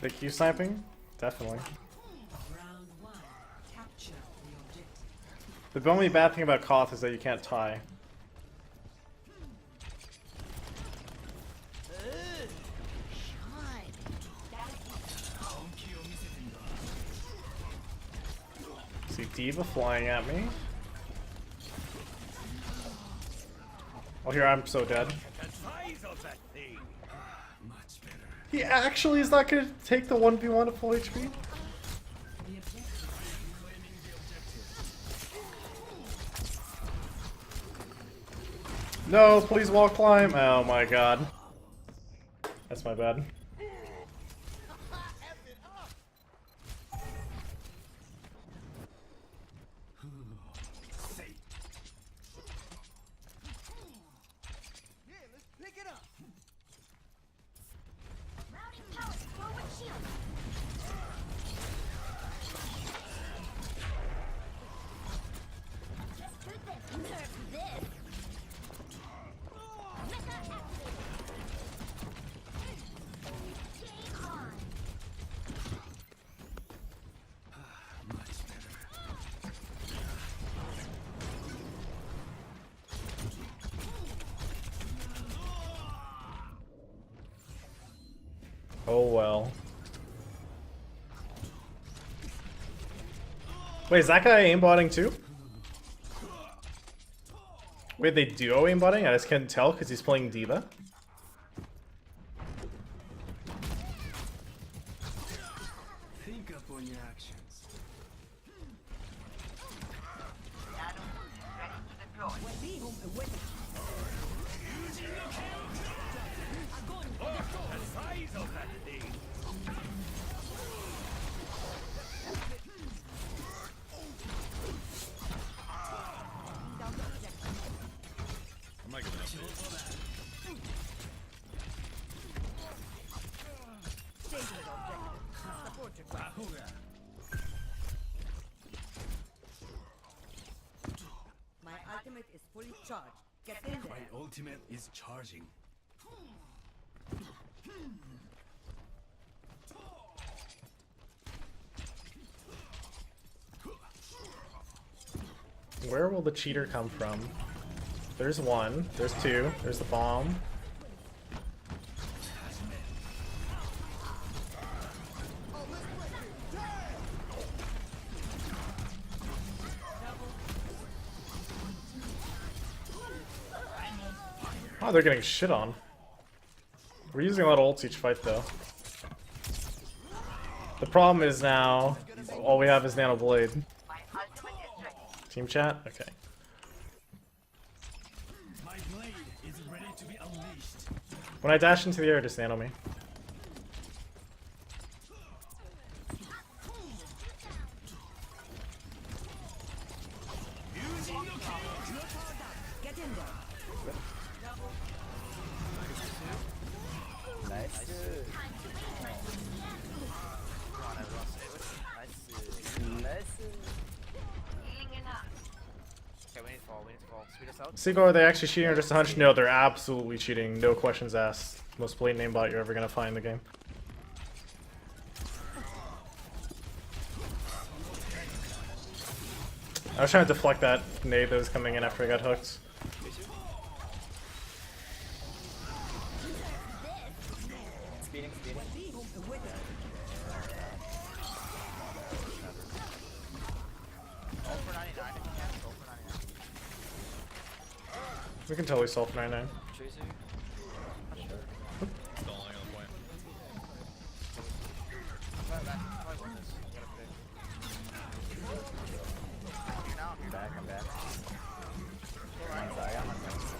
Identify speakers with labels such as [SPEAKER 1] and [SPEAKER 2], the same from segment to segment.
[SPEAKER 1] The Q sniping? Definitely. The only bad thing about Koth is that you can't tie. See D.Va flying at me. Oh, here I'm so dead. He actually is not gonna take the 1v1 at full HP? No, please wall climb. Oh my god. That's my bad. Oh well. Wait, is that guy aimbotting too? Wait, they duo aimbotting? I just can't tell because he's playing D.Va.
[SPEAKER 2] Think up on your actions.
[SPEAKER 3] My ultimate is fully charged. Get in there.
[SPEAKER 2] My ultimate is charging.
[SPEAKER 1] Where will the cheater come from? There's one, there's two, there's the bomb. Oh, they're getting shit on. We're using a lot of ults each fight though. The problem is now, all we have is Nano Blade. Team chat? Okay.
[SPEAKER 2] My blade is ready to be unleashed.
[SPEAKER 1] When I dash into the air, just nano me.
[SPEAKER 3] Get in there.
[SPEAKER 1] Seagull, are they actually cheating or just a hunch? No, they're absolutely cheating. No questions asked. Most blatant aimbot you're ever gonna find in the game. I was trying to deflect that nade that was coming in after I got hooked. We can totally self 99.
[SPEAKER 4] I'm back. One side, I got one side.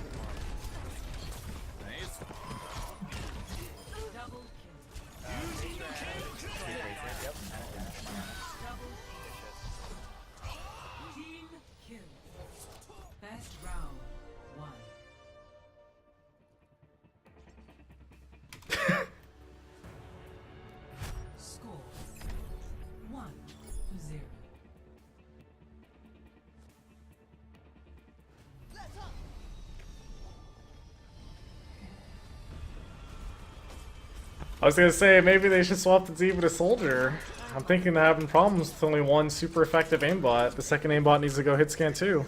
[SPEAKER 1] I was gonna say, maybe they should swap the D with a soldier. I'm thinking they're having problems with only one super effective aimbot. The second aimbot needs to go hit scan too.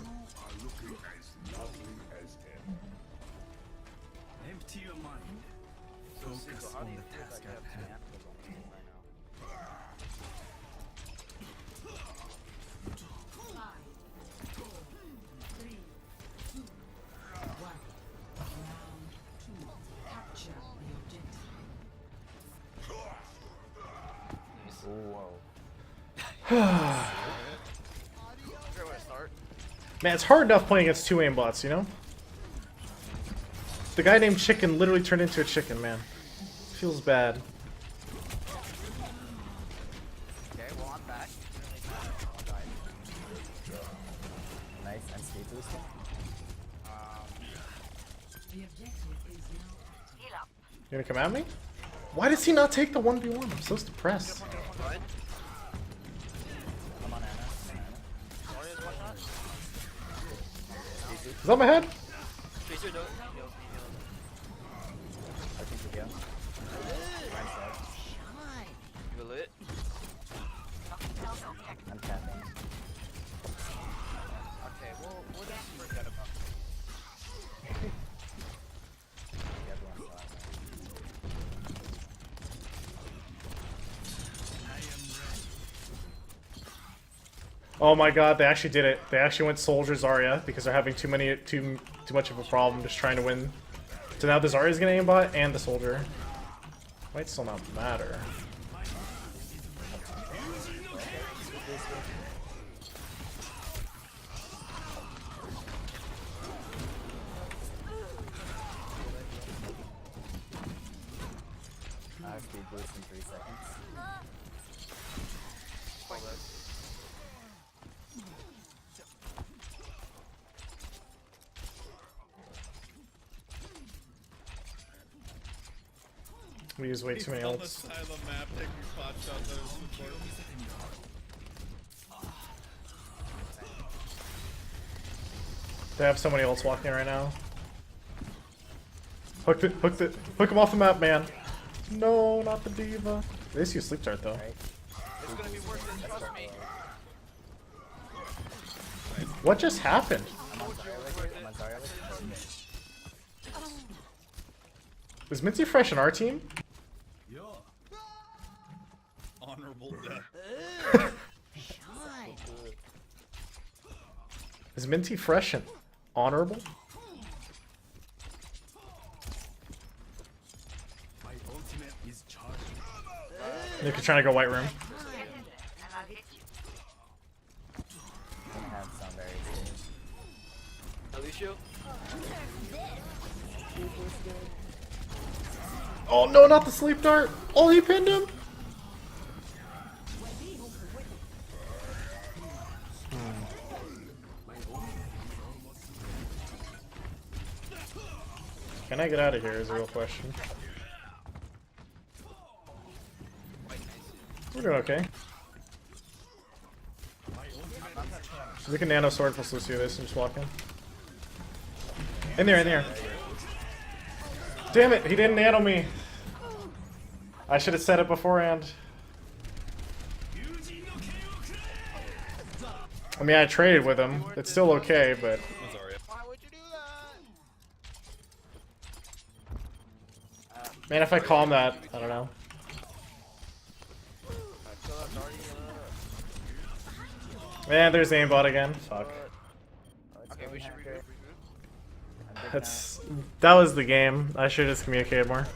[SPEAKER 2] Empty your mind. Focus on the task at hand.
[SPEAKER 1] Man, it's hard enough playing against two aimbots, you know? The guy named Chicken literally turned into a chicken, man. Feels bad.
[SPEAKER 4] Okay, well I'm back. Nice, I'm speed boosting.
[SPEAKER 1] You gonna come at me? Why does he not take the 1v1? I'm so depressed.
[SPEAKER 4] I'm on Anna.
[SPEAKER 1] Is that my head?
[SPEAKER 4] I think we go. I'm tapping.
[SPEAKER 5] Okay, well, we'll just forget about
[SPEAKER 4] Everyone's on.
[SPEAKER 1] Oh my god, they actually did it. They actually went soldier Zarya because they're having too much of a problem just trying to win. So now the Zarya's gonna aimbot and the soldier. Might still not matter.
[SPEAKER 4] I have speed boost in 3 seconds.
[SPEAKER 1] We use way too many
[SPEAKER 6] On the
[SPEAKER 1] ults.
[SPEAKER 6] side of the map, taking pot shots at his support.
[SPEAKER 1] They have so many ults walking right now. Hook him off the map, man. No, not the diva. They just use sleep dart though.
[SPEAKER 4] Right?
[SPEAKER 5] It's gonna be worse than trust me.
[SPEAKER 1] What just happened?
[SPEAKER 4] I'm on Zarya. I'm on Zarya.
[SPEAKER 1] Is Minty Fresh in our team?
[SPEAKER 2] Yo.
[SPEAKER 6] Honorable death.
[SPEAKER 1] Is Minty Fresh and honorable?
[SPEAKER 2] My ultimate is charging.
[SPEAKER 1] Nick is trying to go white room.
[SPEAKER 4] Don't have some very
[SPEAKER 5] Alicia?
[SPEAKER 1] Oh no, not the sleep dart! Oh, he pinned him! Can I get out of here is a real question. We're doing okay. We can nano sword plus Lucio this and just walk in. In there, in there. Damn it, he didn't nano me. I should have said it beforehand. I mean, I traded with him. It's still okay, but
[SPEAKER 6] Zarya.
[SPEAKER 5] Why would you do that?
[SPEAKER 1] man, if I calm that, I don't know.
[SPEAKER 5] Kill that Zarya.
[SPEAKER 1] Man, there's aimbot again. Fuck.
[SPEAKER 5] Okay, we should regroup.
[SPEAKER 1] That was the game. I should have just communicated more.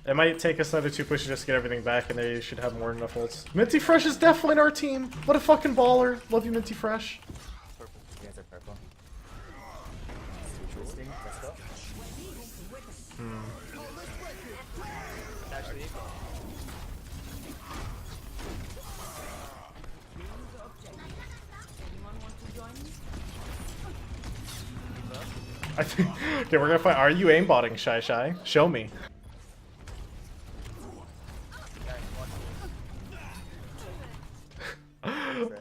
[SPEAKER 1] It might take us another 2 pushes just to get everything back, and they should have more than enough ults. Minty Fresh is definitely in our team. What a fucking baller. Love you, Minty Fresh.
[SPEAKER 4] You guys are purple. Speed boosting. Let's go.
[SPEAKER 5] Actually,
[SPEAKER 1] I think. Okay, we're gonna find. Are you aimbotting, Shy Shy? Show me.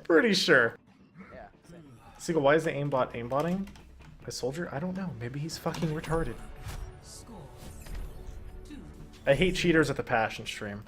[SPEAKER 1] Pretty sure.
[SPEAKER 4] Yeah, same.
[SPEAKER 1] Seagull, why is the aimbot aimbotting? A soldier? I don't know. Maybe he's fucking retarded. I hate cheaters at the Passion stream.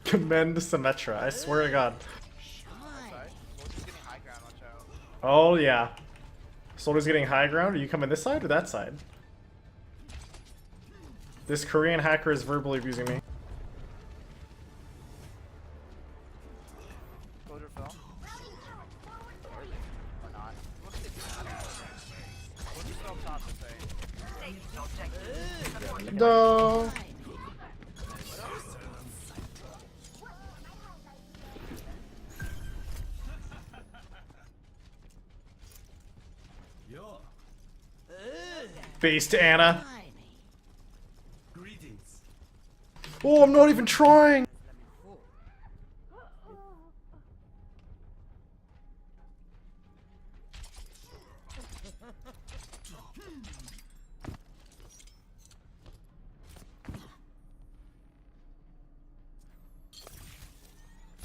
[SPEAKER 1] Commend Symmetra, I swear to God.
[SPEAKER 5] Soldier's getting high ground, watch out.
[SPEAKER 1] Oh yeah. Soldier's getting high ground. Are you coming this side or that side? This Korean hacker is verbally abusing me.
[SPEAKER 5] Soldier fell. Or not. What's the Soldier's still up top to say.
[SPEAKER 1] No. Based Anna.
[SPEAKER 2] Greetings.
[SPEAKER 1] Oh, I'm not even trying.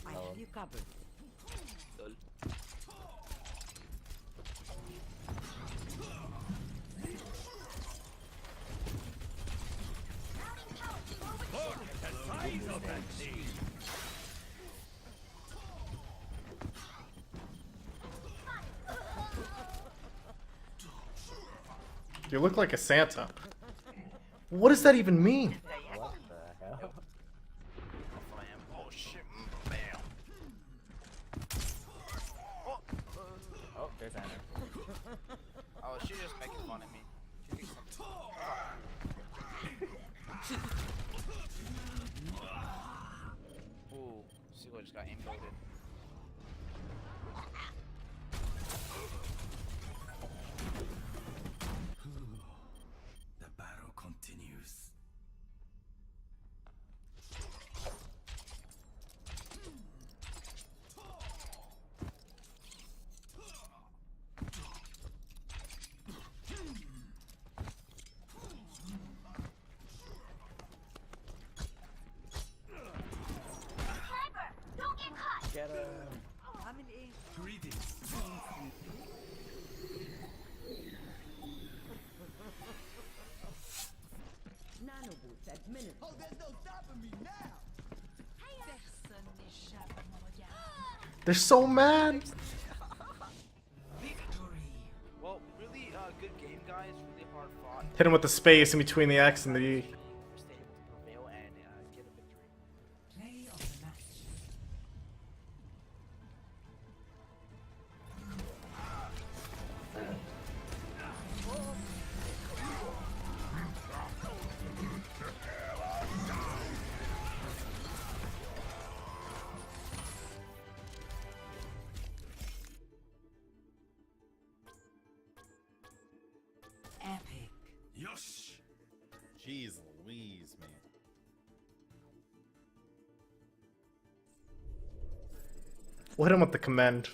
[SPEAKER 3] I have you covered.
[SPEAKER 1] You look like a Santa. What does that even mean?
[SPEAKER 4] What the hell?
[SPEAKER 5] Oh shit. Bam.
[SPEAKER 4] Oh, there's Anna.
[SPEAKER 5] Oh, she's just making fun of me. She thinks Ooh, Seagull just got aim loaded.
[SPEAKER 2] The battle continues.
[SPEAKER 4] Get him.
[SPEAKER 3] I'm in A.
[SPEAKER 2] Greetings.
[SPEAKER 3] Nanoboots at minute.
[SPEAKER 2] Oh, there's no stopping me now.
[SPEAKER 1] They're so mad.
[SPEAKER 5] Well, really good game, guys. Really hard fought.
[SPEAKER 1] Hit him with the space in between the X and the E.
[SPEAKER 5] Stay able to prevail and get a victory.
[SPEAKER 3] Play of the match. Epic.
[SPEAKER 2] Yosh.
[SPEAKER 6] Jeez Louise, man.
[SPEAKER 1] We'll hit him with the commend.